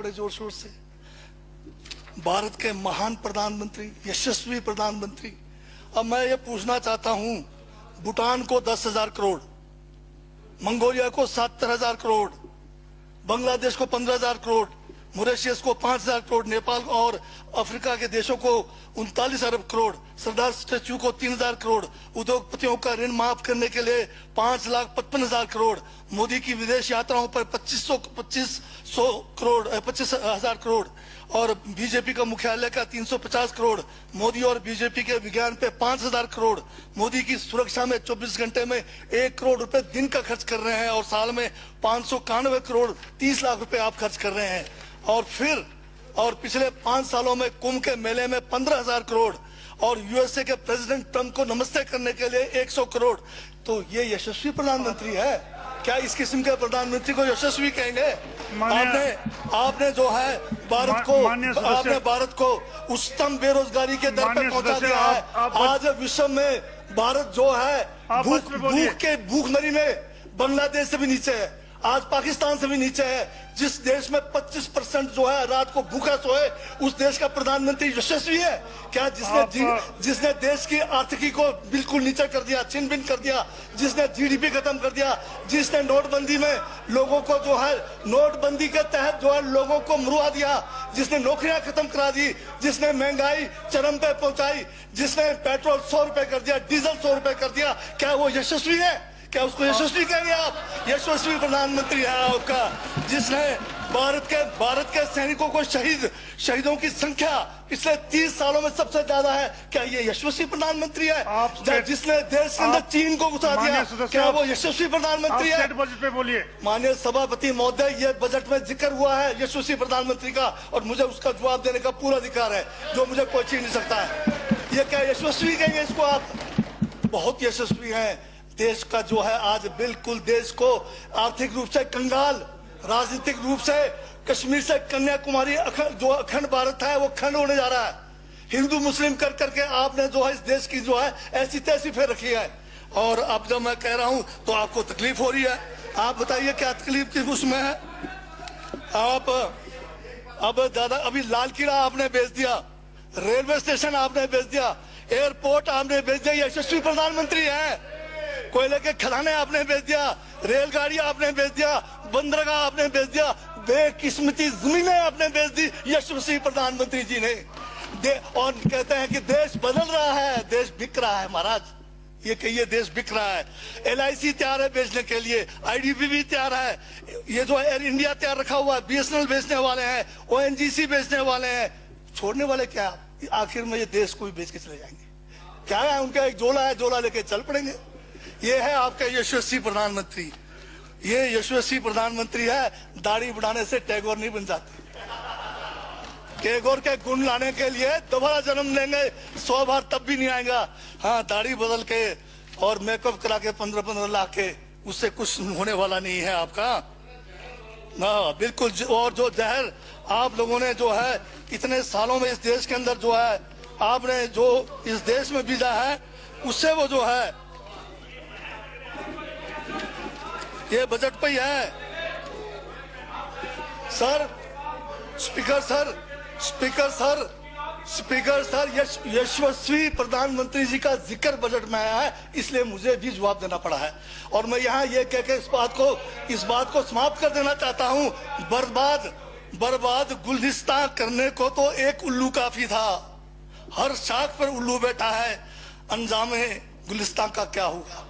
बड़े जोर शोर से। भारत के महान प्रधानमंत्री, यशस्वी प्रधानमंत्री। अब मैं ये पूछना चाहता हूं, भूटान को 10,000 करोड़, मंगोलिया को 70,000 करोड़, बांग्लादेश को 15,000 करोड़, मॉरिशस को 5,000 करोड़, नेपाल और अफ्रीका के देशों को 39 अरब करोड़, सरदार स्टैच्यू को 3,000 करोड़, उद्योगपतियों का ऋण माफ करने के लिए 5,55,000 करोड़, मोदी की विदेश यात्राओं पर 25,000 करोड़ और बीजेपी का मुख्यालय का 350 करोड़, मोदी और बीजेपी के विज्ञान पे 5,000 करोड़, मोदी की सुरक्षा में 24 घंटे में 1 करोड़ रुपए दिन का खर्च कर रहे हैं और साल में 591 करोड़ 30 लाख रुपए आप खर्च कर रहे हैं। और पिछले 5 सालों में कुंभ के मेले में 15,000 करोड़ और यूएसए के प्रेसिडेंट ट्रंप को नमस्ते करने के लिए 100 करोड़। तो ये यशस्वी प्रधानमंत्री है क्या? इस किस्म के प्रधानमंत्री को यशस्वी कहेंगे? आपने जो है भारत को उच्चतम बेरोजगारी के दर पर पहुंचा दिया है। आज विश्व में भारत जो है भूखमरी में बांग्लादेश से भी नीचे है, आज पाकिस्तान से भी नीचे है। जिस देश में 25% जो है रात को भूखा सोए, उस देश का प्रधानमंत्री यशस्वी है क्या? जिसने देश की आर्थिकी को बिल्कुल नीचे कर दिया, छिन भिन कर दिया, जिसने जीडीपी खत्म कर दिया, जिसने नोटबंदी में लोगों को जो है नोटबंदी के तहत जो है लोगों को मरवा दिया, जिसने नौकरियां खत्म करा दी, जिसने महंगाई चरम पे पहुंचाई, जिसने पेट्रोल 100 रुपए कर दिया, डीजल 100 रुपए कर दिया, क्या वो यशस्वी है? क्या उसको यशस्वी कहेंगे आप? यशस्वी प्रधानमंत्री है आपका, जिसने भारत के सैनिकों को शहीदों की संख्या पिछले 30 सालों में सबसे ज्यादा है। क्या ये यशस्वी प्रधानमंत्री है? जिसने देश के अंदर चीन को घुसा दिया, क्या वो यशस्वी प्रधानमंत्री है? बजट पे बोलिए। माननीय सभापति महोदय, ये बजट में जिक्र हुआ है यशस्वी प्रधानमंत्री का और मुझे उसका जवाब देने का पूरा अधिकार है, जो मुझे कोई छीन नहीं सकता है। ये क्या यशस्वी कहेंगे इसको आप? बहुत यशस्वी है। देश का जो है आज बिल्कुल देश को आर्थिक रूप से कंगाल, राजनीतिक रूप से कश्मीर से कन्याकुमारी जो अखंड भारत है वो खंड होने जा रहा है। हिंदू मुस्लिम कर करके आपने जो है इस देश की जो है ऐसी तैसी फेर रखी है। और अब जब मैं कह रहा हूं तो आपको तकलीफ हो रही है। आप बताइए क्या तकलीफ की उसमें है? आप अब दादा अभी लाल किला आपने बेच दिया, रेलवे स्टेशन आपने बेच दिया, एयरपोर्ट आपने बेच दिया। यशस्वी प्रधानमंत्री है। कोयले के खदाने आपने बेच दिया, रेलगाड़ी आपने बेच दिया, बंदरगाह आपने बेच दिया, बेकिस्मती जमीनें आपने बेच दी यशस्वी प्रधानमंत्री जी ने। और कहते हैं कि देश बदल रहा है, देश बिक रहा है। महाराज ये कहिए देश बिक रहा है। LIC तैयार है बेचने के लिए, IDB भी तैयार है, ये जो एयर इंडिया तैयार रखा हुआ है, BSNL बेचने वाले हैं, ONGC बेचने वाले हैं। छोड़ने वाले क्या? आखिर में ये देश को भी बेच के चले जाएंगे। क्या है उनका? एक झोला है, झोला लेके चल पड़ेंगे। ये है आपका यशस्वी प्रधानमंत्री। ये यशस्वी प्रधानमंत्री है। दाढ़ी बढ़ाने से टैगोर नहीं बन जाते। टैगोर के गुण लाने के लिए दोबारा जन्म लेंगे 100 बार तब भी नहीं आएगा। हाँ, दाढ़ी बदल के और मेकअप करा के 15-15 लाख के, उससे कुछ होने वाला नहीं है आपका। हाँ बिल्कुल। और जो जहर आप लोगों ने जो है इतने सालों में इस देश के अंदर जो है आपने जो इस देश में बीजा है, उससे वो जो है ये बजट पे ही है। सर स्पीकर सर यशस्वी प्रधानमंत्री जी का जिक्र बजट में आया है, इसलिए मुझे भी जवाब देना पड़ा है। और मैं यहाँ ये कह के इस बात को समाप्त कर देना चाहता हूँ। बर्बाद गुलिस्तान करने को तो एक उल्लू काफी था, हर शाख पर उल्लू बैठा है, अंजामे गुलिस्तान का क्या होगा?